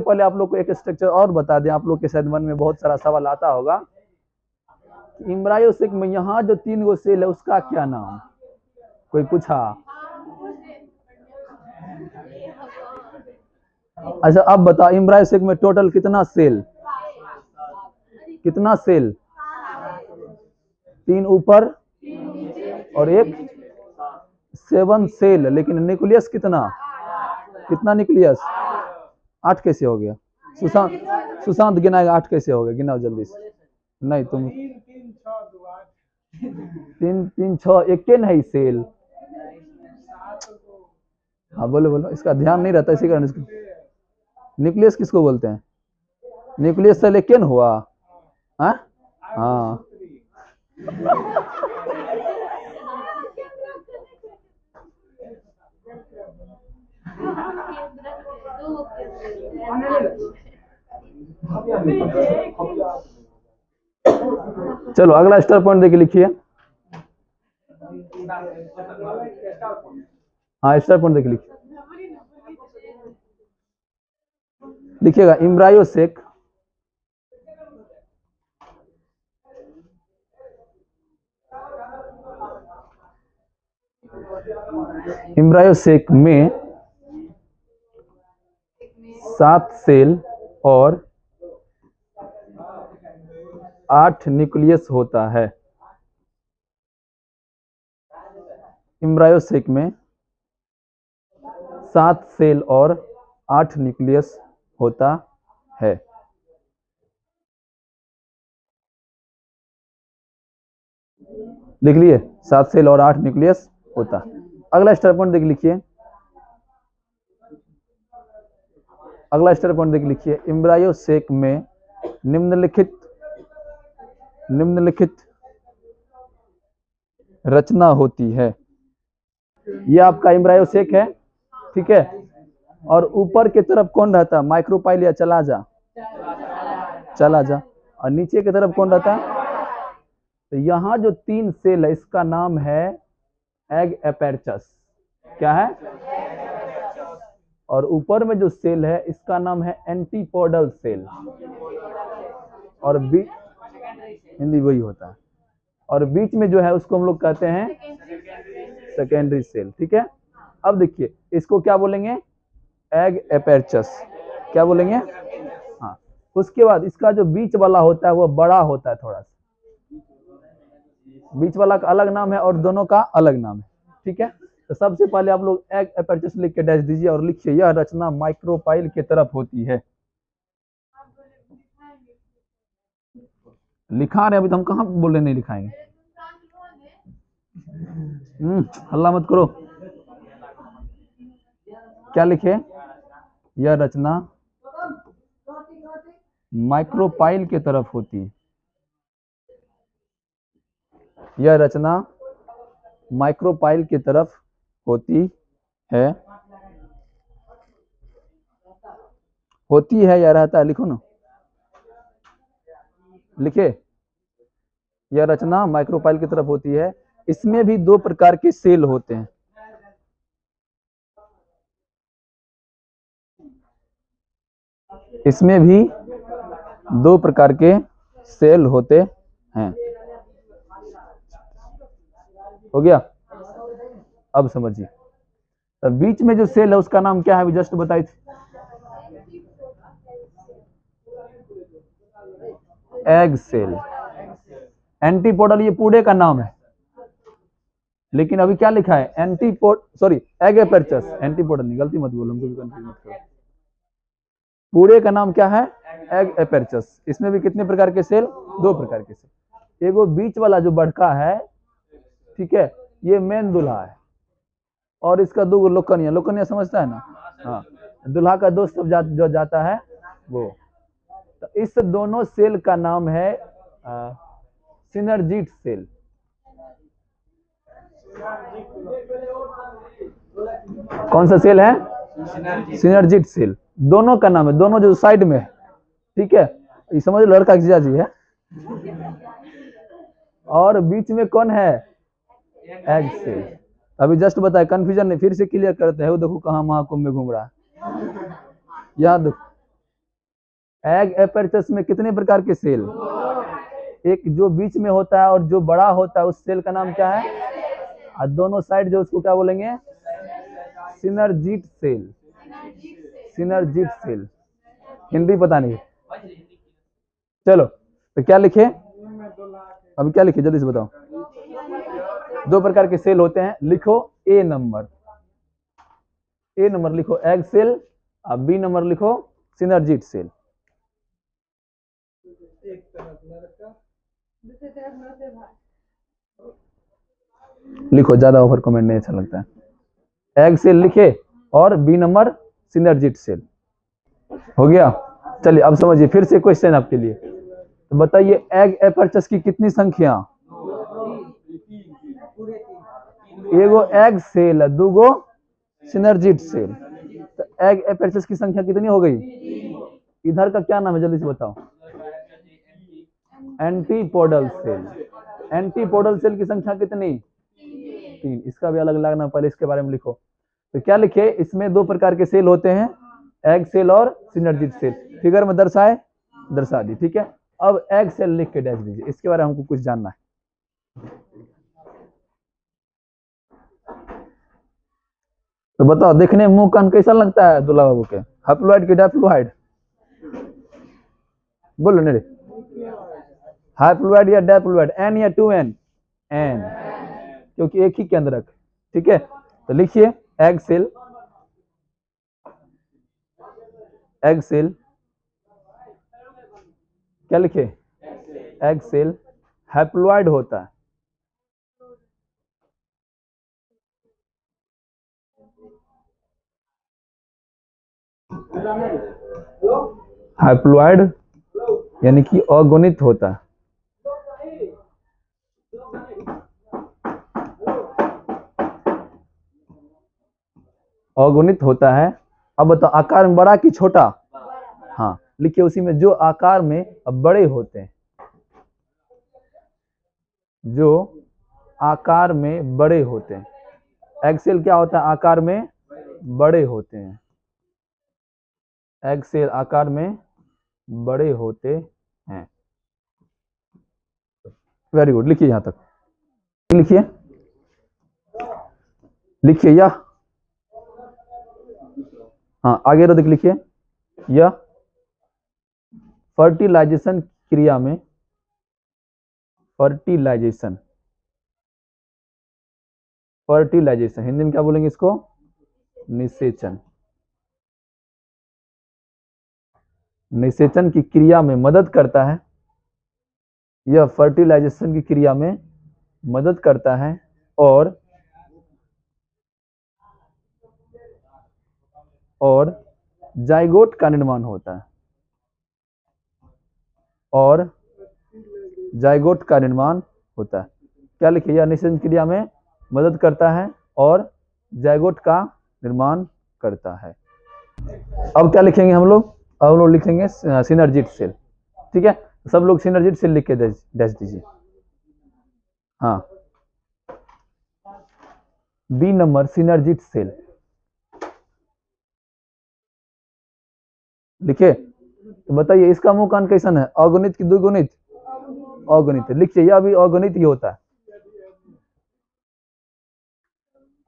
पहले आप लोग को एक स्ट्रक्चर और बता दें, आप लोग के शायद मन में बहुत सारा सवाल आता होगा। एम्ब्रायोसेक में यहाँ जो 3 गो सेल है उसका क्या नाम, कोई पूछा? अच्छा अब बताओ, एम्ब्रायोसेक में टोटल कितना सेल? कितना सेल? 3 ऊपर और 1 7 सेल, लेकिन न्यूक्लियस कितना? कितना न्यूक्लियस? 8 कैसे हो गया? सुशांत गिनाएगा 8 कैसे हो गया, गिनाओ जल्दी से। नहीं तुम 3 3 6 एक के नहीं सेल। हाँ बोलो बोलो, इसका ध्यान नहीं रहता इसी कारण। न्यूक्लियस किसको बोलते हैं? न्यूक्लियस सेल एक हुआ। हाँ हाँ चलो अगला स्टार पॉइंट देखिए, लिखिए। हाँ स्टार पॉइंट देखिए, लिखिए। लिखिएगा एम्ब्रायोसेक एम्ब्रायोसेक में 7 सेल और 8 न्यूक्लियस होता है। एम्ब्रायोसेक में 7 सेल और 8 न्यूक्लियस होता है। लिख लिए? 7 सेल और 8 न्यूक्लियस होता। अगला स्टार पॉइंट देख लिखिए। अगला स्टार पॉइंट देख लिखिए, एम्ब्रायोसेक में निम्नलिखित रचना होती है। ये आपका एम्ब्रायोसेक है, ठीक है। और ऊपर की तरफ कौन रहता है? माइक्रोपाइल या चला जा? चला जा। और नीचे की तरफ कौन रहता है? तो यहाँ जो 3 सेल है इसका नाम है एग एपेर्चस। क्या है? और ऊपर में जो सेल है इसका नाम है एंटीपोडल सेल। और हिंदी वही होता है। और बीच में जो है उसको हम लोग कहते हैं सेकेंडरी सेल, ठीक है। अब देखिए इसको क्या बोलेंगे? एग एपेर्चस। क्या बोलेंगे? हाँ। उसके बाद इसका जो बीच वाला होता है वो बड़ा होता है थोड़ा सा। बीच वाला का अलग नाम है और दोनों का अलग नाम है, ठीक है। तो सबसे पहले आप लोग एग एपेर्चस लिख के डैश दीजिए और लिखिए यह रचना माइक्रोपाइल की तरफ होती है। लिखा रहे, अभी तो हम कहाँ बोल रहे नहीं लिखाएंगे। हल्ला मत करो। क्या लिखे? यह रचना माइक्रोपाइल की तरफ होती है। यह रचना माइक्रोपाइल की तरफ होती है। होती है या रहता है? लिखो ना, लिखे। यह रचना माइक्रोपाइल की तरफ होती है। इसमें भी 2 प्रकार के सेल होते हैं। इसमें भी 2 प्रकार के सेल होते हैं। हो गया? अब समझिए, तो बीच में जो सेल है उसका नाम क्या है? जस्ट बताई थी, एग सेल। एंटीपोडल ये पूरे का नाम है, लेकिन अभी क्या लिखा है? एग एपेर्चस। एंटीपोडल नहीं, गलती मत बोलो, हमको भी कंफ्यूज मत करो। पूरे का नाम क्या है? एग एपेर्चस। इसमें भी कितने प्रकार के सेल? 2 प्रकार के सेल। एगो बीच वाला जो बड़का है, ठीक है, ये मेन दूल्हा है। और इसका 2 लोकनिया। लोकनिया समझता है ना? हाँ, दूल्हा का दोस्त सब जो जाता है वो। तो इस दोनों सेल का नाम है सिनर्जिट सेल। कौन सा सेल है? Synergid cell. दोनों का नाम है, दोनों जो साइड में है, ठीक है। ये समझ लो लड़का जीजा जी है। और बीच में कौन है? Egg cell. अभी जस्ट बताए, कंफ्यूजन नहीं, फिर से क्लियर करते हैं। वो देखो कहाँ महाकुंभ में घूम रहा है। यहाँ देखो, एग एपर्चस में कितने प्रकार के सेल? एक जो बीच में होता है और जो बड़ा होता है उस सेल का नाम क्या है? और दोनों साइड जो उसको क्या बोलेंगे? Synergid cell. Synergid cell, Hindi पता नहीं। चलो तो क्या लिखे, अब क्या लिखे जल्दी से बताओ। दो प्रकार के सेल होते हैं, लिखो। ए नंबर लिखो एग सेल, और बी नंबर लिखो सिनर्जिट सेल। लिखो, ज्यादा ओवर कमेंट नहीं अच्छा लगता है। एग सेल लिखे और बी नंबर सिनर्जिट सेल। हो गया। चलिए अब समझिए, फिर से क्वेश्चन आपके लिए। तो बताइए एग एपर्चस की कितनी संख्या? एगो एग सेल है, दूगो सिनर्जिट सेल। तो एग एपर्चस की संख्या कितनी हो गई? इधर का क्या नाम है जल्दी से बताओ। Antipodal cell. एंटीपोडल सेल की संख्या कितनी? 3। इसका भी अलग लगना, पहले इसके बारे में लिखो। तो क्या लिखे, इसमें दो प्रकार के सेल होते हैं, एग सेल और सिनर्जिट सेल। फिगर में दर्शा दी, ठीक है। अब एग सेल लिख के डैश दीजिए, इसके बारे में हमको कुछ जानना है। तो बताओ, देखने में मुंह कान कैसा लगता है दुल्हा बाबू के? हैप्लॉइड की डैप्लॉइड? बोलो नहीं, हैप्लॉइड या डैप्लॉइड? एन या 2n? एन, क्योंकि एक ही केंद्रक। ठीक है, तो लिखिए एग सेल। एग सेल क्या लिखे? एग सेल हैप्लॉइड होता है। हैप्लॉइड यानी कि अगुणित होता है। अगुणित होता है। अब बताओ आकार में बड़ा कि छोटा? हाँ, लिखिए उसी में जो आकार में बड़े होते हैं, जो आकार में बड़े होते हैं। एक्सेल क्या होता है? आकार में बड़े होते हैं। एक्सेल आकार में बड़े होते हैं। वेरी गुड, लिखिए यहां तक। लिखिए या, हाँ आगे रो देख, लिखिए यह फर्टिलाइजेशन क्रिया में, फर्टिलाइजेशन हिंदी में क्या बोलेंगे इसको? निषेचन। निषेचन की क्रिया में मदद करता है। यह फर्टिलाइजेशन की क्रिया में मदद करता है और जाइगोट का निर्माण होता है। और जाइगोट का निर्माण होता है। क्या लिखिए? यह निषेचन क्रिया में मदद करता है और जाइगोट का निर्माण करता है। अब क्या लिखेंगे हम लोग? अब हम लोग लिखेंगे सिनर्जिट सेल। ठीक है, सब लोग सिनर्जिट सेल लिख के डैश दीजिए। हाँ, बी नंबर सिनर्जिट सेल लिखे। तो बताइए इसका मुंह कान कैसन है? अगुणित की द्विगुणित? अगुणित। लिखिए यह भी अगुणित ही होता है।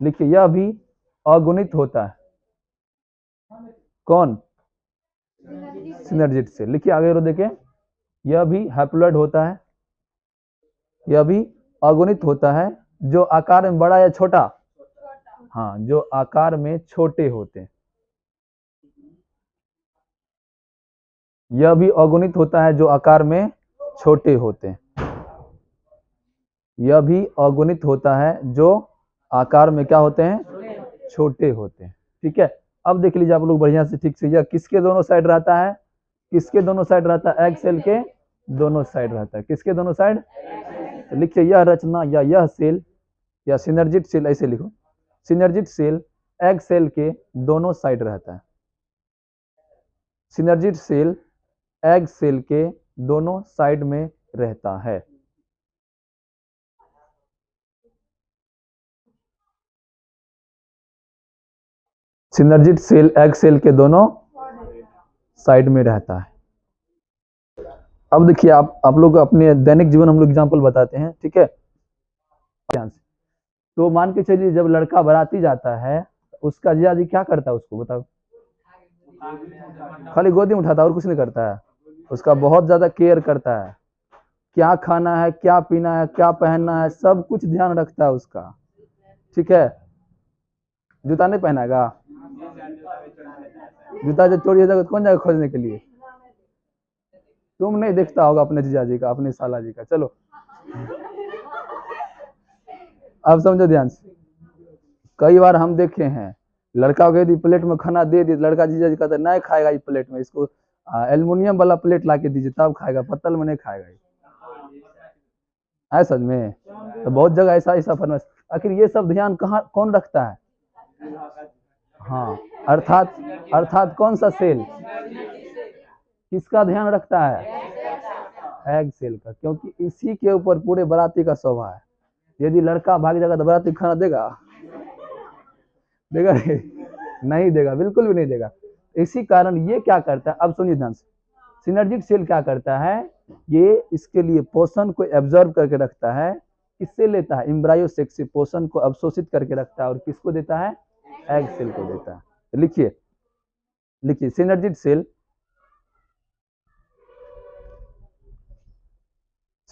लिखिए यह भी अगुणित होता है। कौन? Synergid cell. लिखिए आगे रो देखे, यह भी हैप्लॉइड होता है। यह भी अगुणित होता है। जो आकार में बड़ा या छोटा? हाँ, जो आकार में छोटे होते हैं। यह भी अगुणित होता है जो आकार में छोटे होते हैं। यह भी अगुणित होता है जो आकार में क्या होते हैं? छोटे होते हैं। ठीक है, अब देख लीजिए आप लोग बढ़िया से, ठीक से। यह किसके दोनों साइड रहता है? किसके दोनों साइड रहता है? एग सेल के दोनों साइड रहता है। किसके दोनों साइड? तो लिखिए यह रचना या यह सेल या सिनर्जिट सेल, ऐसे लिखो। सिनर्जिट सेल एग सेल के दोनों साइड रहता है। सिनर्जिट सेल एग सेल के दोनों साइड में रहता है। सिनर्जिट सेल एग सेल के दोनों साइड में रहता है। अब देखिए, आप लोग अपने दैनिक जीवन हम लोग एग्जाम्पल बताते हैं, ठीक है, ध्यान से। तो मान के चलिए, जब लड़का बाराती जाता है, उसका जीजाजी क्या करता है, उसको बताओ। खाली गोदी में उठाता है और कुछ नहीं करता है। उसका बहुत ज्यादा केयर करता है, क्या खाना है, क्या पीना है, क्या पहनना है, सब कुछ ध्यान रखता है उसका, ठीक है। जूता नहीं पहनाएगा, जूता जब चोरी हो जाएगा तो कौन जाएगा खोजने के लिए। तुम नहीं देखता होगा अपने जीजाजी का, अपने साला जी का। चलो अब समझो ध्यान से। कई बार हम देखे हैं, लड़का को यदि प्लेट में खाना दे दिए, लड़का जीजा जी कहता है नहीं खाएगा ये प्लेट में, इसको एल्युमिनियम वाला प्लेट ला के दीजिए तब खाएगा, पत्तल में नहीं खाएगा। है सच में। तो बहुत जगह ऐसा ऐसा फरमाइश। आखिर ये सब ध्यान कहाँ कौन रखता है? हाँ, अर्थात अर्थात कौन सा सेल किसका ध्यान रखता है? एग सेल का, क्योंकि इसी के ऊपर पूरे बाराती का शोभा है। यदि लड़का भाग जाएगा तो बाराती खाना देगा? देगा नहीं, नहीं देगा, बिल्कुल भी नहीं देगा। इसी कारण ये क्या करता है, अब सुनिए ध्यान से। सिनर्जिक सेल क्या करता है, ये इसके लिए पोषण को एब्जॉर्ब करके रखता है। किससे लेता है? एम्ब्रायो सेक्स से पोषण को अवशोषित करके रखता है, और किसको देता है? एग सेल को देता है। तो लिखिए, लिखिए synergid cell,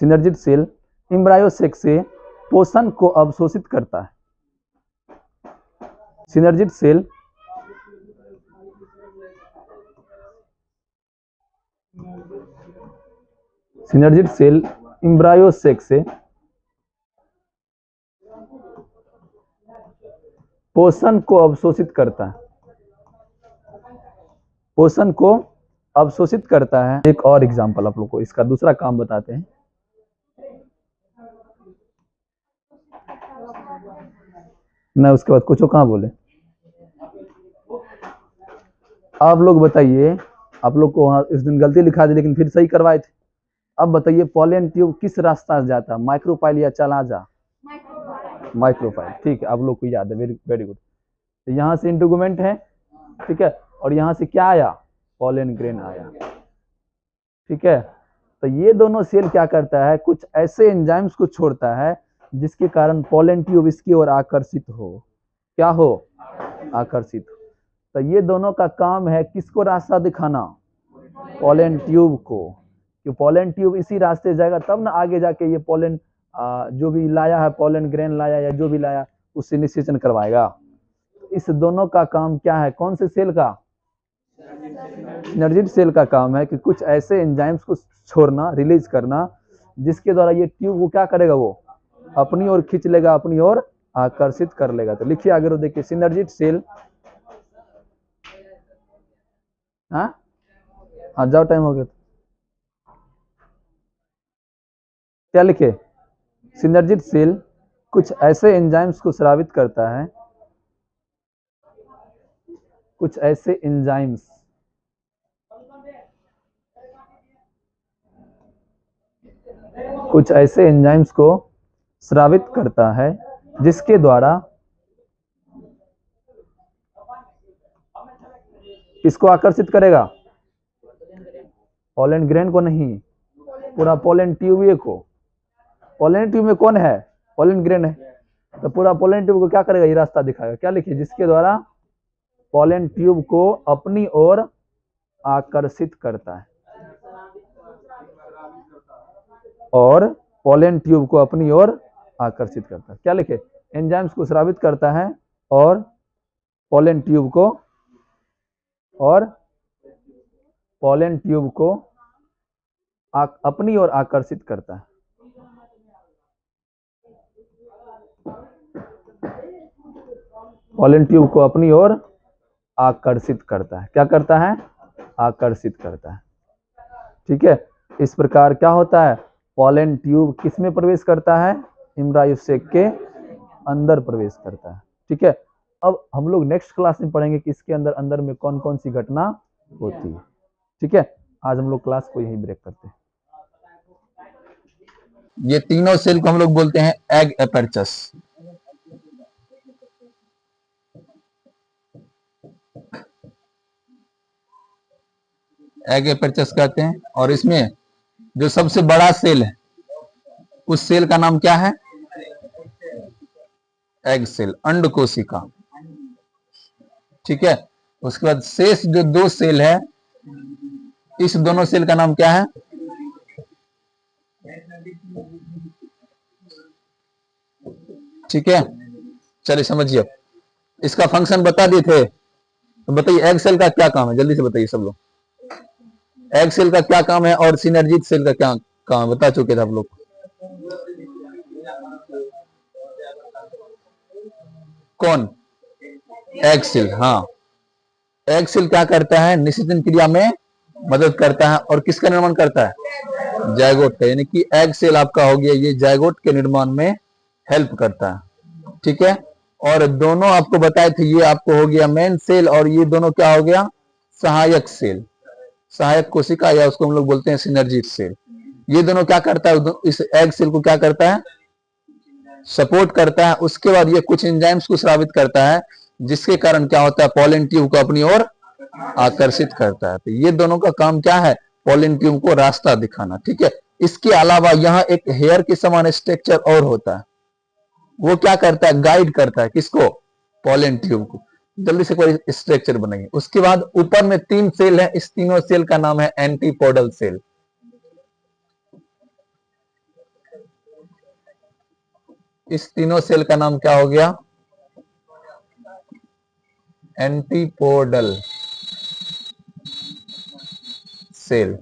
synergid cell embryo sac से पोषण को अवशोषित करता है। Synergid cell synergid cell embryo sac से पोषण को अवशोषित करता है, पोषण को अवशोषित करता है। एक और एग्जांपल आप लोग को इसका दूसरा काम बताते हैं। ना उसके बाद कुछ कहाँ बोले। आप लोग बताइए, आप लोग को वहां इस दिन गलती लिखा दी लेकिन फिर सही करवाए थे। अब बताइए, पॉलन ट्यूब किस रास्ता से जाता है, माइक्रोपाइल या चलाजा? माइक्रोपाइल, ठीक है, आप लोग को याद है, वेरी वेरी गुड। तो यहाँ से इंटुगमेंट है, ठीक है, और यहाँ से क्या आया? पॉलन ग्रेन आया, ठीक है। तो ये दोनों सेल क्या करता है, कुछ ऐसे एंजाइम्स को छोड़ता है जिसके कारण पॉलन ट्यूब इसकी ओर आकर्षित हो। क्या हो? आकर्षित हो। तो ये दोनों का काम है किसको रास्ता दिखाना? पॉलन ट्यूब को। कि पॉलन ट्यूब इसी रास्ते जाएगा तब ना आगे जाके ये पॉलन जो भी लाया है, पॉलन ग्रेन लाया या जो भी लाया, उससे निषेचन करवाएगा। इस दोनों का काम क्या है, कौन से सेल का? सिनर्जिक सेल का काम है कि कुछ ऐसे एंजाइम्स को छोड़ना, रिलीज करना, जिसके द्वारा ये ट्यूब को क्या करेगा, वो अपनी ओर खींच लेगा, अपनी ओर आकर्षित कर लेगा। तो लिखिए आगे देखिए, सिनर्जिक सेल, हाँ हाँ जाओ, टाइम हो गया। क्या लिखे? सिनर्जिक सेल कुछ ऐसे एंजाइम्स को स्रावित करता है, कुछ ऐसे एंजाइम्स, कुछ ऐसे एंजाइम्स को स्रावित करता है जिसके द्वारा किसको आकर्षित करेगा? पॉलन ग्रेन को नहीं, पूरा पॉलन ट्यूब को। पॉलन ट्यूब में कौन है? पॉलन ग्रेन है। तो पूरा पॉलन ट्यूब को क्या करेगा, ये रास्ता दिखाएगा। क्या लिखिए? जिसके द्वारा पॉलन ट्यूब को अपनी ओर आकर्षित करता है, और पॉलन ट्यूब को अपनी ओर आकर्षित करता है। क्या लिखे? एंजाइम्स को स्रावित करता है, और पॉलन ट्यूब को, और पॉलन ट्यूब को अपनी ओर आकर्षित करता है। पॉलन ट्यूब को अपनी ओर आकर्षित करता है। क्या करता है? आकर्षित करता है, ठीक है। इस प्रकार क्या होता है, पॉलन ट्यूब किस में प्रवेश करता है? एम्ब्रायो सेक के अंदर प्रवेश करता है, ठीक है। अब हम लोग नेक्स्ट क्लास में पढ़ेंगे कि इसके अंदर अंदर में कौन कौन सी घटना होती है, ठीक है। आज हम लोग क्लास को यहीं ब्रेक करते हैं। ये तीनों सेल को हम लोग बोलते हैं एग एपर्चस। एग एपर्चस कहते हैं, और इसमें जो सबसे बड़ा सेल है उस सेल का नाम क्या है? एग सेल, अंड कोशिका। ठीक है, उसके बाद शेष जो दो सेल है, इस दोनों सेल का नाम क्या है? ठीक है, चलिए समझिए। इसका फंक्शन बता दिए थे, तो बताइए एग सेल का क्या काम है, जल्दी से बताइए सब लोग। एग सेल का क्या काम है और सिनर्जिक सेल का क्या काम है, बता चुके थे आप लोग। कौन? Egg cell. हाँ, एग सेल क्या करता है? निषेचन क्रिया में मदद करता है। और किसका निर्माण करता है? जायगोट का। यानी कि एग सेल आपका हो गया, ये जायगोट के निर्माण में हेल्प करता है। ठीक है, और दोनों आपको बताए थे, ये आपको हो गया मेन सेल, और ये दोनों क्या हो गया? सहायक सेल, सहायक कोशिका, या उसको हम लोग बोलते हैं सिनर्जिक सेल। ये दोनों क्या करता है? इस एग सेल को क्या करता है? सपोर्ट करता है। उसके बाद ये कुछ एंजाइम्स को स्रावित करता है, जिसके कारण क्या होता है? पॉलन ट्यूब को अपनी ओर आकर्षित करता है। तो ये दोनों का काम क्या है? पॉलन ट्यूब को रास्ता दिखाना। ठीक है, इसके अलावा यहाँ एक हेयर के समान स्ट्रक्चर और होता है, वो क्या करता है? गाइड करता है किसको? पॉलन ट्यूब को। जल्दी से कोई स्ट्रक्चर बनाइए। उसके बाद ऊपर में 3 सेल है, इस तीनों सेल का नाम है एंटीपोडल सेल। इस तीनों सेल का नाम क्या हो गया? Antipodal cell.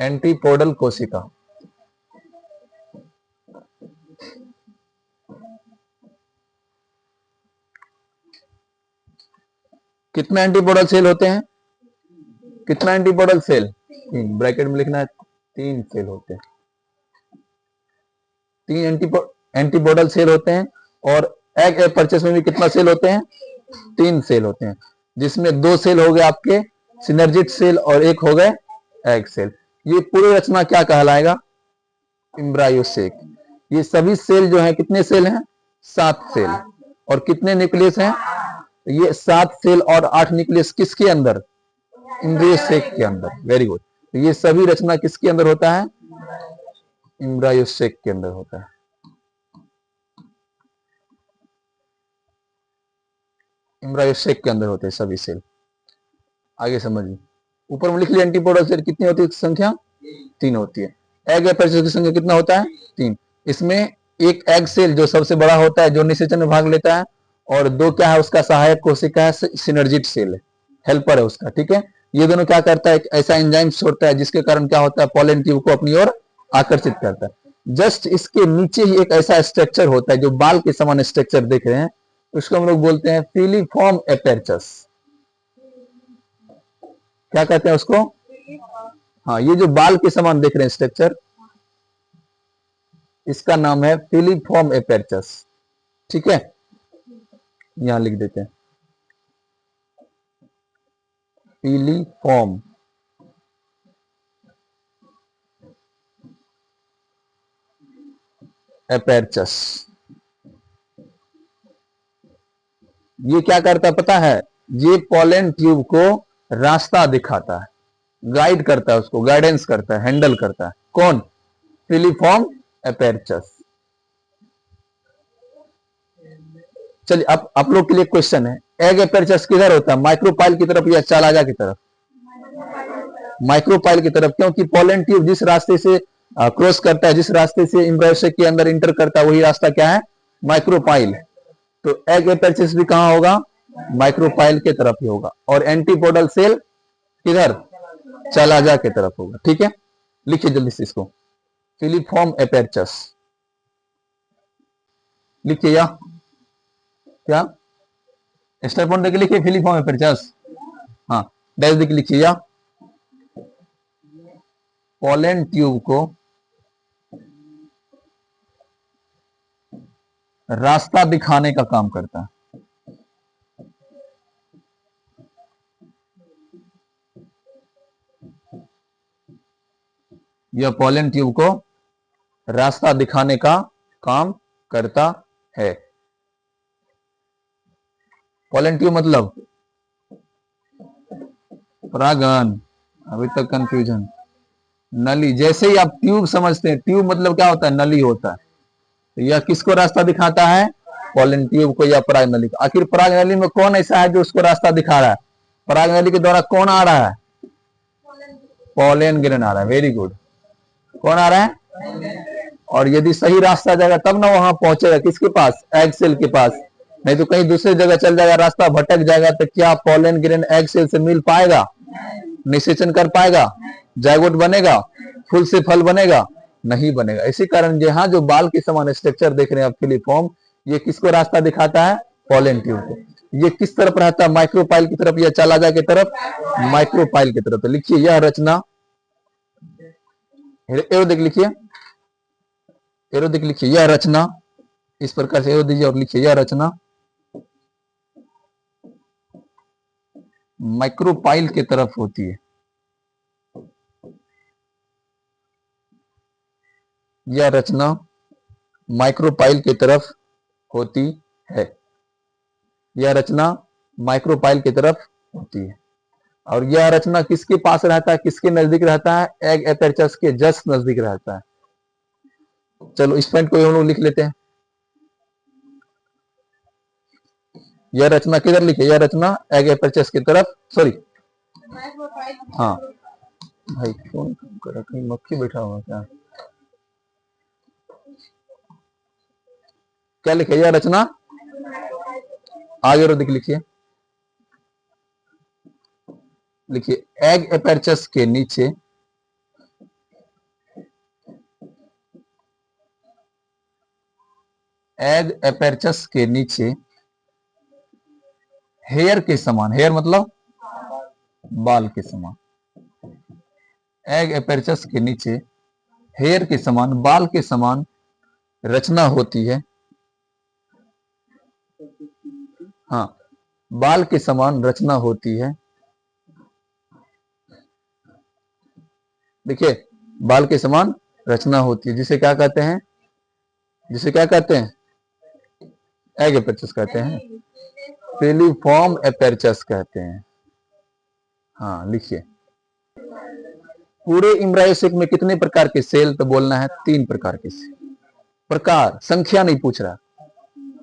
एंटीपोडल कोशिका। कितने एंटीपोडल सेल होते हैं? कितना एंटीपोडल सेल? 3, ब्रैकेट में लिखना है, 3 सेल होते हैं। 3 एंटीपोडल सेल होते हैं। और एग एपर्चस में भी कितना सेल होते हैं? 3 सेल होते हैं, जिसमें 2 सेल हो गए आपके सिनर्जिक सेल और 1 हो गए एग सेल। ये पूरी रचना क्या कहलाएगा? एम्ब्रायोसेक। ये सभी सेल जो है, कितने सेल हैं? 7 सेल। और कितने न्यूक्लियस हैं? ये 7 सेल और 8 न्यूक्लियस किसके अंदर? एम्ब्रायोसेक के अंदर। Very good. तो ये सभी रचना किसके अंदर होता है? एम्ब्रायोसेक के अंदर होता है। एम्ब्रायोसेक के अंदर होते हैं सभी सेल। आगे समझिए, ऊपर में लिख लिया एंटीपोडल सेल कितनी होती है? संख्या 3 होती है। एग एपर्चस की संख्या कितना होता है? 3। इसमें एक एग सेल जो सबसे बड़ा होता है, जो निषेचन में भाग लेता है, और 2 क्या है? उसका सहायक कोशिका है, सिनर्जिक सेल है, हेल्पर है उसका। ठीक है, ये दोनों क्या करता है? एक ऐसा एंजाइम छोड़ता है, जिसके कारण क्या होता है? पॉलन ट्यूब को अपनी ओर आकर्षित करता है। जस्ट इसके नीचे ही एक ऐसा स्ट्रक्चर होता है, जो बाल के समान स्ट्रक्चर देख रहे हैं, उसको हम लोग बोलते हैं फिलीफॉर्म एपर्चस। क्या कहते हैं उसको? हाँ, ये जो बाल के समान देख रहे हैं स्ट्रक्चर, इसका नाम है फिलीफॉर्म एपर्चस। ठीक है, यहां लिख देते हैं फिलीफॉर्म एपर्चस। ये क्या करता है पता है? ये पॉलन ट्यूब को रास्ता दिखाता है, गाइड करता है, उसको गाइडेंस करता है, हैंडल करता है। कौन? फिलीफॉर्म एपर्चस। चलिए, अब आप लोग के लिए क्वेश्चन है, एग एपर्चस किधर होता है? माइक्रोपाइल की तरफ या चालाजा की तरफ? माइक्रोपाइल की तरफ। क्योंकि पॉलन ट्यूब जिस रास्ते से क्रॉस करता है, जिस रास्ते से एम्ब्रायोसेक के अंदर इंटर करता है, वही रास्ता क्या है? माइक्रोपाइल। तो एग एपर्चस भी कहां होगा? माइक्रोपाइल के तरफ ही होगा। और एंटीपोडल सेल किधर? चालाजा के तरफ होगा। ठीक है, लिखिए जल्दी से इसको, फिलीफॉर्म एपर्चस लिखिए। या क्या स्टार पॉइंट देके लिखिए फिलीफॉर्म एपर्चस। हाँ, डैश देके लिखिए। या पॉलन ट्यूब को रास्ता दिखाने का काम करता है। यह पॉलन ट्यूब को रास्ता दिखाने का काम करता है। पोलन ट्यूब मतलब परागन, अभी तक कंफ्यूजन। नली, जैसे ही आप ट्यूब समझते हैं, ट्यूब मतलब क्या होता है, नली होता है। तो यह किसको रास्ता दिखाता है, पोलन ट्यूब को या पराग नली को। आखिर पराग नली में कौन ऐसा है जो उसको रास्ता दिखा रहा है, पराग नली के द्वारा कौन आ रहा है, पोलन ग्रेन आ रहा है। वेरी गुड, कौन आ रहा है, और यदि सही रास्ता जाएगा तब ना वहां पहुंचेगा, किसके पास, एग सेल के पास। नहीं तो कहीं दूसरी जगह चल जाएगा, रास्ता भटक जाएगा, तो क्या पोलन ग्रेन एग सेल से मिल पाएगा, निषेचन कर पाएगा, जायगोट बनेगा, फूल से फल बनेगा, नहीं बनेगा। इसी कारण यहाँ जो बाल के समान स्ट्रक्चर देख रहे हैं आप, फिलीफॉर्म, ये किसको रास्ता दिखाता है, पोलन ट्यूब को। ये किस तरफ रहता है, माइक्रोपाइल की तरफ या चालाजा की तरफ, माइक्रोपाइल की तरफ। तो लिखिए यह रचना, एरो देख लिखिए, एरो देख लिखिए, यह रचना, इस प्रकार से एरो दीजिए और लिखिए यह रचना माइक्रोपाइल की तरफ होती है। यह रचना माइक्रोपाइल की तरफ होती है। यह रचना माइक्रोपाइल की तरफ होती है। और यह रचना किसके पास रहता है, किसके नजदीक रहता है, एग एपेर्चस के जस्ट नजदीक रहता है। चलो इस पॉइंट को हम लोग लिख लेते हैं। यह रचना किधर लिखे, यह रचना एग एपेर्चस की तरफ, सॉरी, हाँ भाई क्यों कर रहा, कहीं मक्खी बैठा हुआ क्या, क्या लिखे, यह रचना, आगे दिख लिखिए, लिखिए एग एपेर्चस के नीचे, एग एपेर्चस के नीचे हेयर के समान, हेयर मतलब बाल के समान, एग एपेर्चस के नीचे हेयर के समान, बाल के समान रचना होती है। हाँ, बाल के समान रचना होती है। देखिए बाल के समान रचना होती है, जिसे क्या कहते हैं, जिसे क्या कहते हैं, एग एपेर्चस कहते हैं, फिलीफॉर्म एपेर्चस कहते हैं। हाँ लिखिए, पूरे इम्ब्रायोसेक में कितने प्रकार के सेल, तो बोलना है 3 प्रकार के सेल। प्रकार, संख्या नहीं पूछ रहा,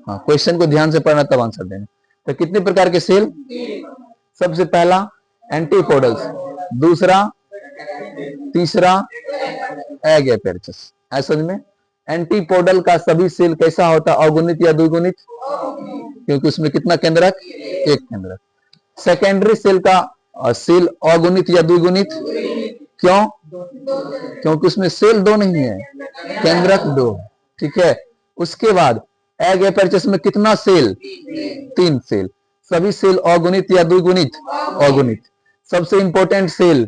हाँ क्वेश्चन को ध्यान से पढ़ना तब आंसर देना। तो कितने प्रकार के सेल, सबसे पहला एंटीपोडल्स, दूसरा, तीसरा एग एपेर्चस। है समझ में, एंटीपोडल का सभी सेल कैसा होता है, अगुणित या द्विगुणित, क्योंकि उसमें कितना केंद्रक, एक केंद्रक। सेकेंडरी सेल का सेल अगुणित या द्विगुणित, क्यों, क्योंकि उसमें सेल 2 नहीं है, केंद्रक 2, ठीक है। उसके बाद एग एपेर्चस में कितना सेल, 3 सेल, सभी सेल अगुणित या द्विगुणित, अगुणित। सबसे इंपॉर्टेंट सेल,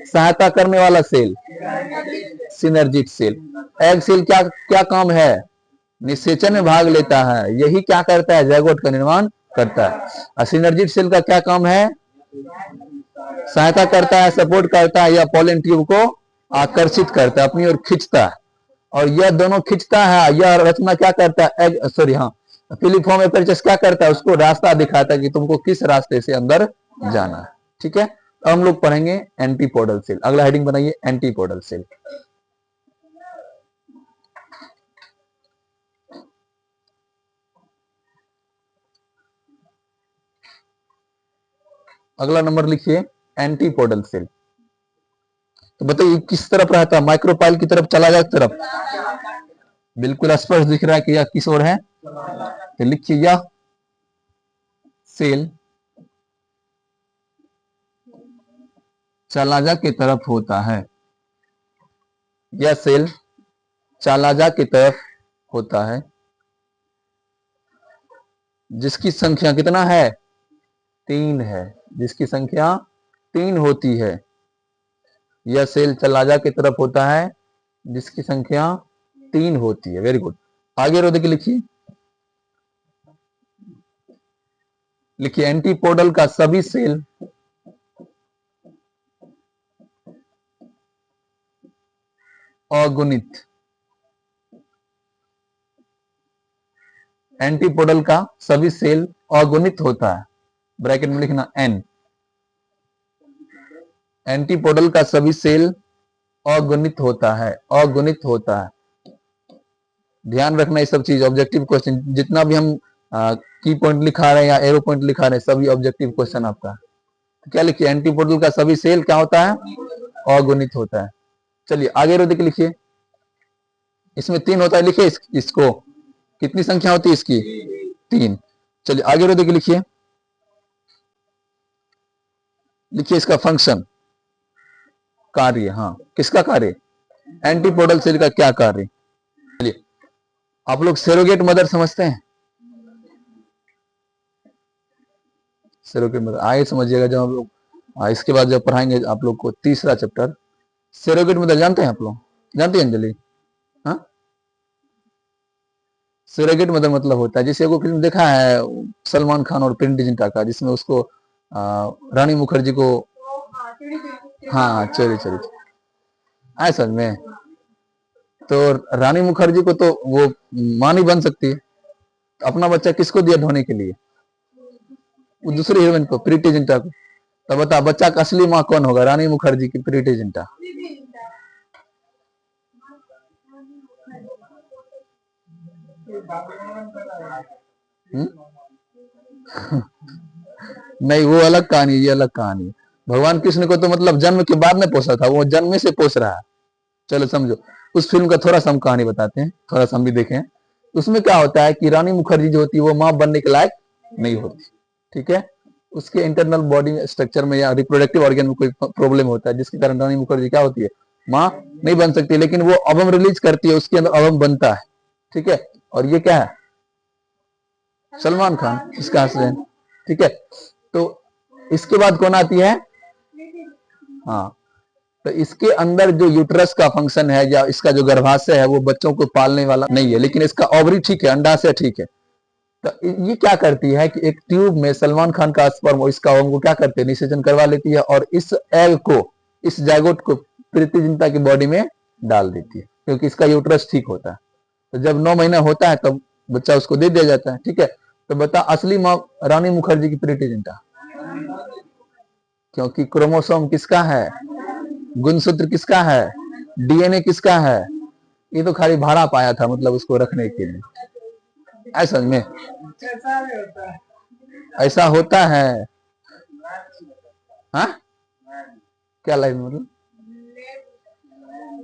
सहायता करने वाला cell, synergid cell. Egg cell क्या क्या काम है, निषेचन में भाग लेता है, यही क्या करता है, ज़ायगोट का निर्माण करता है। और सिनर्जिक सेल का क्या काम है, सहायता करता है, सपोर्ट करता है, या पोलन ट्यूब को आकर्षित करता है, अपनी ओर खींचता है। और यह दोनों खींचता है, यह रचना क्या करता है, एग सॉरी हाँ फिलीफॉर्म एपेर्चस क्या करता है, उसको रास्ता दिखाता है कि तुमको किस रास्ते से अंदर जाना है, ठीक है। तो हम लोग पढ़ेंगे एंटीपोडल सेल। अगला हेडिंग बनाइए, एंटीपोडल सेल। अगला नंबर लिखिए, एंटीपोडल सेल। तो बताइए किस तरफ रहता है, माइक्रोपाइल की तरफ, चला जाए तरफ, बिल्कुल स्पष्ट दिख रहा है कि यह किस ओर है। तो लिखिए यह सेल चालाजा की तरफ होता है, यह सेल चालाजा की तरफ होता है, जिसकी संख्या कितना है, 3 है, जिसकी संख्या 3 होती है। यह सेल चालाजा की तरफ होता है जिसकी संख्या 3 होती है। वेरी गुड, आगे रो देखिए, लिखिए, लिखिए एंटीपोडल का सभी सेल अगुणित एंटीपोडल का सभी सेल अगुणित होता है, ब्रैकेट में लिखना एन। एंटीपोडल का सभी सेल अगुणित होता है, अगुणित होता है। ध्यान रखना ये सब चीज, ऑब्जेक्टिव क्वेश्चन जितना भी हम की पॉइंट लिखा रहे हैं या एरो पॉइंट लिखा रहे हैं, सभी ऑब्जेक्टिव क्वेश्चन आपका। तो क्या लिखिए, एंटीपोडल का सभी सेल क्या होता है, अगुणित होता है। चलिए आगे रो देखिए, लिखिए इसमें 3 होता है, लिखिए इसको कितनी संख्या होती है इसकी, 3। चलिए आगे रो देखिए, लिखिए लिखिए इसका फंक्शन, कार्य। हाँ किसका कार्य, एंटीपोडल सेल का क्या कार्य। चलिए आप लोग सेरोगेट मदर समझते हैं, सेरोगेट मदर आगे समझिएगा जब हम लोग इसके बाद जब पढ़ाएंगे आप लोग को तीसरा चैप्टर। सेरोगेट मदर जानते हैं आप लोग, जानते हैं अंजलि? हाँ, सेरोगेट मदर मतलब होता है, जैसे वो फिल्म देखा है सलमान खान और प्रीति जिंटा का, जिसमें उसको रानी मुखर्जी को, हाँ चलिए चलिए आए समझ में। तो रानी मुखर्जी को तो वो मां नहीं बन सकती, तो अपना बच्चा किसको दिया ढोने के लिए, वो दूसरी हीरोइन को, प्रीति जिंटा को। तो बता बच्चा का असली माँ कौन होगा, रानी मुखर्जी की प्रीति जिंटा। नहीं वो अलग कहानी, ये अलग कहानी। भगवान कृष्ण को तो मतलब जन्म के बाद में पोसा था, वो जन्म से पोस रहा है। चलो समझो, उस फिल्म का थोड़ा सा हम कहानी बताते हैं, थोड़ा सा हम भी देखें। उसमें क्या होता है कि रानी मुखर्जी जो होती है वो मां बनने के लायक नहीं होती, ठीक है। उसके इंटरनल बॉडी स्ट्रक्चर में या रिप्रोडक्टिव ऑर्गन में कोई प्रॉब्लम होता है, जिसके कारण रानी मुखर्जी क्या होती है, मां नहीं बन सकती। लेकिन वो अवम रिलीज करती है, उसके अंदर अवम बनता है, ठीक है। और ये क्या है, सलमान खान इसका हस्बैंड, ठीक है। तो इसके बाद कौन आती है, हाँ, तो इसके अंदर जो यूट्रस का फंक्शन है या इसका जो गर्भाशय है वो बच्चों को पालने वाला नहीं है, लेकिन इसका ओवरी ठीक है, अंडाशय ठीक है। तो ये क्या करती है कि एक ट्यूब में सलमान खान का स्पर्म और इसका ओवम को क्या करते हैं, निषेचन करवा लेती है, और इस एग को, इस जायगोट को प्रीति जिंटा की बॉडी में डाल देती है, क्योंकि इसका यूट्रस ठीक होता है। तो जब 9 महीना होता है तब बच्चा उसको दे दिया जाता है, ठीक है। तो बता असली माँ रानी मुखर्जी की प्रीति जिंटा, क्योंकि क्रोमोसोम किसका है, गुणसूत्र किसका है, डीएनए किसका है। ये तो खाली भाड़ा पाया था, मतलब उसको रखने के लिए, ऐसा में ऐसा होता है। हाँ क्या लाइफ मतलब,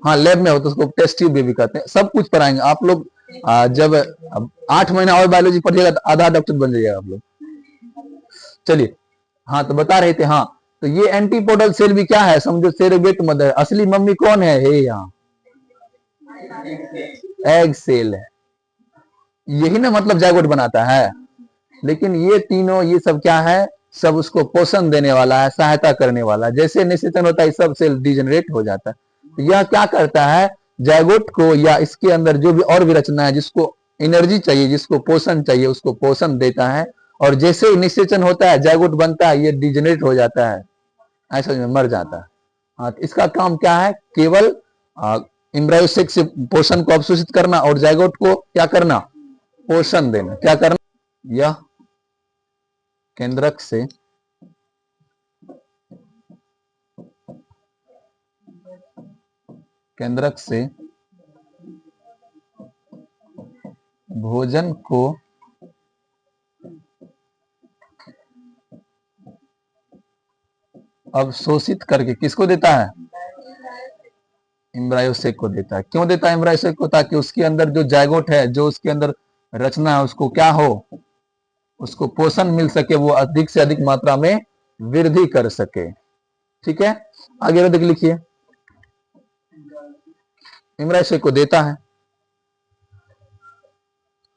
हाँ लैब में हो तो उसको टेस्ट ट्यूब भी कहते हैं, सब कुछ पढ़ाएंगे आप लोग। जब 8 महीना और बायोलॉजी पढ़िएगा तो आधा डॉक्टर बन जाइएगा आप लोग। चलिए हाँ, तो बता रहे थे, हाँ तो ये एंटीपोडल सेल भी क्या है, समझो सेरोगेट मदर, असली मम्मी कौन है, यहाँ एग सेल है, यही ना मतलब जायगोट बनाता है। लेकिन ये तीनों ये सब क्या है, सब उसको पोषण देने वाला है, सहायता करने वाला है। जैसे निषेचन होता है सब सेल डिजेनरेट हो जाता है। तो यह क्या करता है, जायगोट को या इसके अंदर जो भी और भी रचना है जिसको एनर्जी चाहिए, जिसको पोषण चाहिए, उसको पोषण देता है। और जैसे ही निषेचन होता है, जायगोट बनता है, ये डिजेनरेट हो जाता है, ऐसा में मर जाता है। हाँ, तो इसका काम क्या है, केवल एम्ब्रायोसेक से पोषण को अवशोषित करना और जायगोट को क्या करना, पोषण देना। क्या करना, यह केंद्रक से भोजन को अवशोषित करके किसको देता है, एम्ब्रायोसेक को देता है। क्यों देता है एम्ब्रायोसेक को, ताकि उसके अंदर जो जायगोट है, जो उसके अंदर रचना है, उसको क्या हो, उसको पोषण मिल सके, वो अधिक से अधिक मात्रा में वृद्धि कर सके, ठीक है। आगे देख लिखिए, एम्ब्रायोसेक को देता है,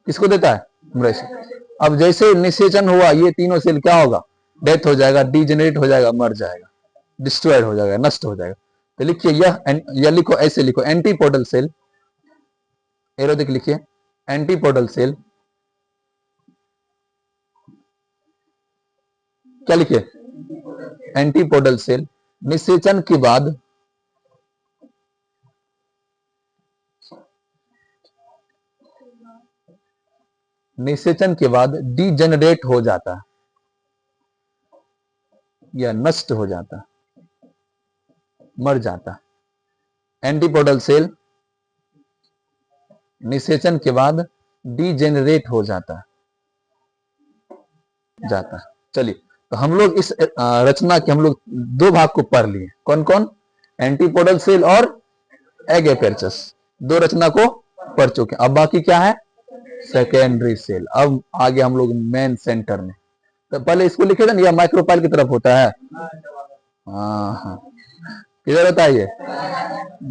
किसको देता है, एम्ब्रायोसेक। अब जैसे निषेचन हुआ, ये तीनों सेल क्या होगा, डेथ हो जाएगा, डीजेनरेट हो जाएगा, मर जाएगा, डिस्ट्रॉयड हो जाएगा, नष्ट हो जाएगा। तो लिखिए यह लिखो, ऐसे लिखो, एंटीपोडल सेल, एरो देख लिखिए, एंटीपोडल सेल क्या लिखिए, एंटीपोडल सेल निषेचन के बाद निषेचन के बाद डीजेनरेट हो जाता है या नष्ट हो जाता, मर जाता। एंटीपोडल सेल निषेचन के बाद डीजेनरेट हो जाता। चलिए, तो हम लोग इस रचना के हम लोग दो भाग को पढ़ लिए। कौन कौन? एंटीपोडल सेल और एग एपर्चस, दो रचना को पढ़ चुके। अब बाकी क्या है? Secondary cell. अब आगे हम लोग मेन सेंटर में। तो पहले इसको लिखे थे ना, यह माइक्रोपाइल की तरफ होता है। हाँ, किधर होता है ये?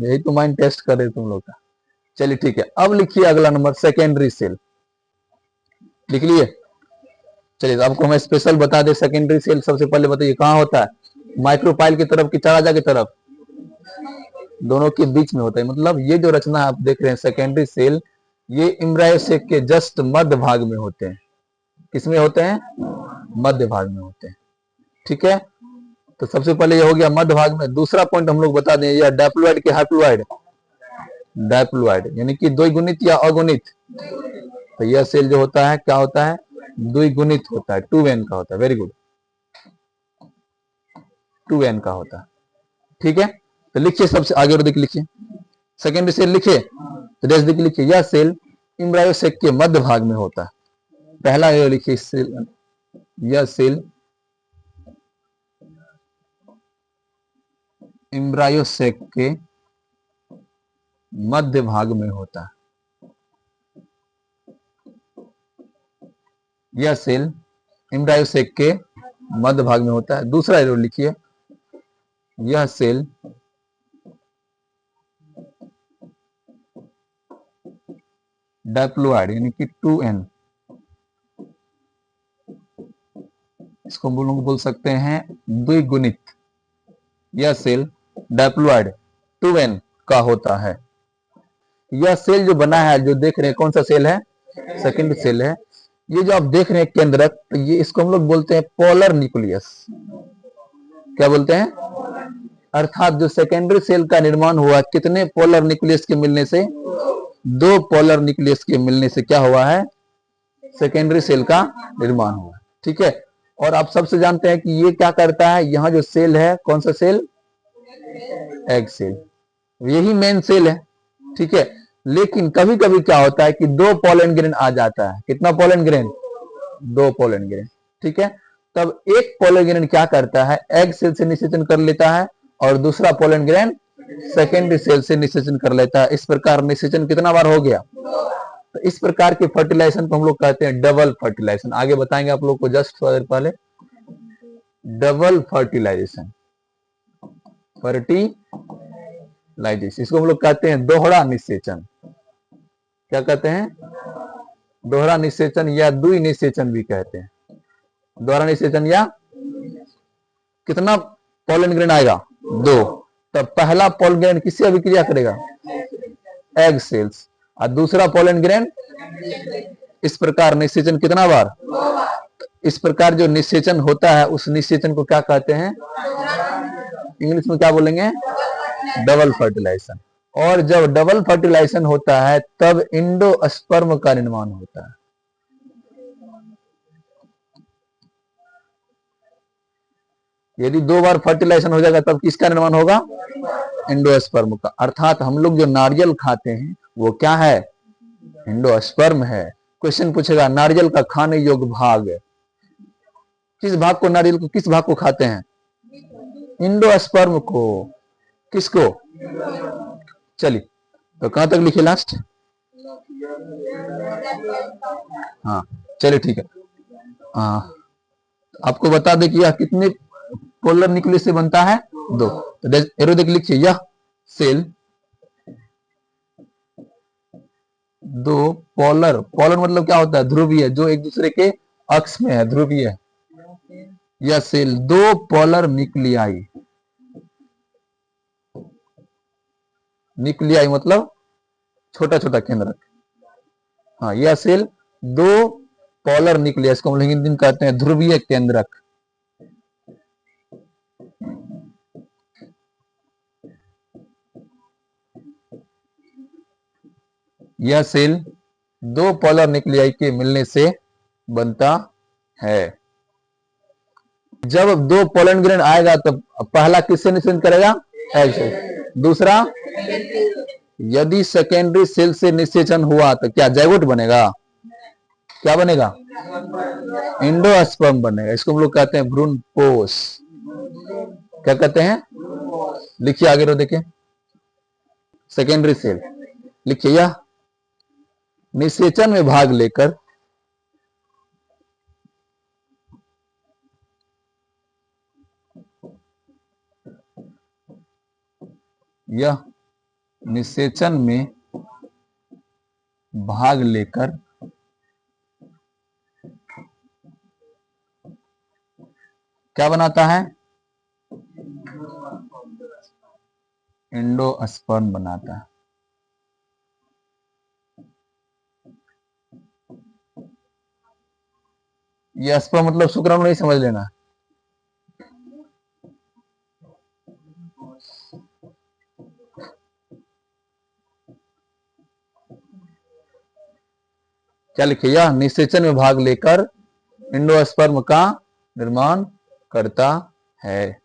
यही तो माइंड टेस्ट कर रहे तुम लोग का। चलिए ठीक है, अब लिखिए अगला नंबर, सेकेंडरी सेल। लिख लिए? चलिए, तो आपको मैं स्पेशल बता दे, सेकेंडरी सेल सबसे पहले बताइए कहाँ होता है? माइक्रोपाइल की तरफ की चाराजा की तरफ? दोनों के बीच में होता है। मतलब ये जो रचना आप देख रहे हैं सेकेंडरी सेल, ये इम्ब्रायोसेक के जस्ट मध्य भाग में होते हैं। किसमें होते हैं? मध्य भाग में होते हैं। ठीक है, तो सबसे पहले ये हो गया मध्य भाग में। दूसरा पॉइंट हम लोग बता दें, यह डायप्लॉइड के हाइप्लॉइड? डायप्लॉइड यानी कि द्विगुणित या अगुणित। तो यह सेल जो होता है क्या होता है? द्विगुणित होता है, 2n का होता है। वेरी गुड, 2n का होता है। ठीक है, तो लिखिए सबसे आगे और देखिए, लिखिए सेकेंडरी सेल लिखिए। तो देखिए, लिखिए यह सेल इम्ब्रायोसेक के मध्य भाग में होता है। पहला ये लिखिए सेल, यह सेल इम्ब्रायोसेक के मध्य भाग में होता है। यह सेल इम्ब्रायोसेक के मध्य भाग में होता है। दूसरा एरो लिखिए, यह सेल डायप्लॉइड यानी कि 2n, इसको हम लोग बोल सकते हैं द्विगुणित। यह सेल डायप्लॉइड 2n का होता है। यह सेल जो बना है, जो देख रहे हैं, कौन सा सेल है? सेकेंड सेल है। ये जो आप देख रहे हैं केंद्रक, तो ये इसको हम लोग बोलते हैं पोलर न्यूक्लियस। क्या बोलते हैं? अर्थात जो सेकेंडरी सेल का निर्माण हुआ कितने पोलर न्यूक्लियस के मिलने से? दो पोलर न्यूक्लियस के मिलने से क्या हुआ है? सेकेंडरी सेल का निर्माण हुआ। ठीक है, और आप सबसे जानते हैं कि ये क्या करता है? यहाँ जो सेल है, कौन सा सेल? Egg cell. यही मेन सेल है। ठीक है, लेकिन कभी कभी क्या होता है कि दो पोलन ग्रेन आ जाता है। कितना पोलन ग्रेन? दो पोलन ग्रेन। ठीक है, तब एक पोलन ग्रेन क्या करता है? एग सेल से निषेचन कर लेता है और दूसरा पोलन ग्रेन सेकेंडरी सेल से निषेचन कर लेता है। इस प्रकार निषेचन कितना बार हो गया? तो इस प्रकार के फर्टिलाइजेशन को हम लोग कहते हैं डबल फर्टिलाइजेशन। आगे बताएंगे आप लोग को, जस्ट थोड़ा देर पहले। डबल फर्टिलाइजेशन, फर्टिलाइजेशन, इसको हम लोग कहते हैं दोहरा निषेचन। क्या कहते हैं? दोहरा निषेचन या द्वि निषेचन भी कहते हैं। दोहरा निषेचन या कितना पोलन ग्रेन आएगा? दो। तब पहला पोलन ग्रेन किससे अभिक्रिया करेगा? Egg cells. और दूसरा पोलन ग्रेन, इस प्रकार निषेचन कितना बार? इस प्रकार जो निषेचन होता है, उस निषेचन को क्या कहते हैं? इंग्लिश में क्या बोलेंगे? Double fertilization. और जब डबल फर्टिलाइजेशन होता है, तब इंडोस्पर्म का निर्माण होता है। यदि दो बार फर्टिलाइजेशन हो जाएगा, तब किसका निर्माण होगा? इंडोस्पर्म का। अर्थात हम लोग जो नारियल खाते हैं वो क्या है? इंडोस्पर्म है। क्वेश्चन पूछेगा नारियल का खाने योग्य भाग, किस भाग को, नारियल को किस भाग को खाते हैं? इंडोस्पर्म को। किसको? चलिए, तो कहां तक लिखे लास्ट? हाँ, चलिए ठीक है। आपको बता दें कि यह कितने पोलर न्यूक्लियस से बनता है? दो। तो एरो देख लिखिए, यह सेल दो पोलर, पोलर मतलब क्या होता है? ध्रुवीय, जो एक दूसरे के अक्ष में है, ध्रुवीय। यह सेल दो पोलर न्यूक्लियाई, न्यूक्लियाई मतलब छोटा छोटा केंद्रक। हाँ, यह सेल दो पोलर न्यूक्लियस को हम हिंदी में कहते हैं ध्रुवीय केंद्रक। यह सेल दो पोलर न्यूक्लियाई के मिलने से बनता है। जब दो पोलन ग्रेन आएगा तो पहला किससे निषेचन करेगा? एग से। दूसरा, यदि सेकेंडरी सेल से निषेचन हुआ तो क्या जाइगोट बनेगा? क्या बनेगा? एंडोस्पर्म बनेगा। इसको हम लोग कहते हैं भ्रूणपोष। क्या कहते हैं? लिखिए आगे रो देखिए। सेकेंडरी सेल लिखिए, यह निषेचन में भाग लेकर यह निषेचन में भाग लेकर क्या बनाता है? एंडोस्पर्म बनाता है। यह स्पर्म मतलब शुक्राणु नहीं समझ लेना। क्या लिखिए? यह निषेचन में भाग लेकर एंडोस्पर्म का निर्माण करता है।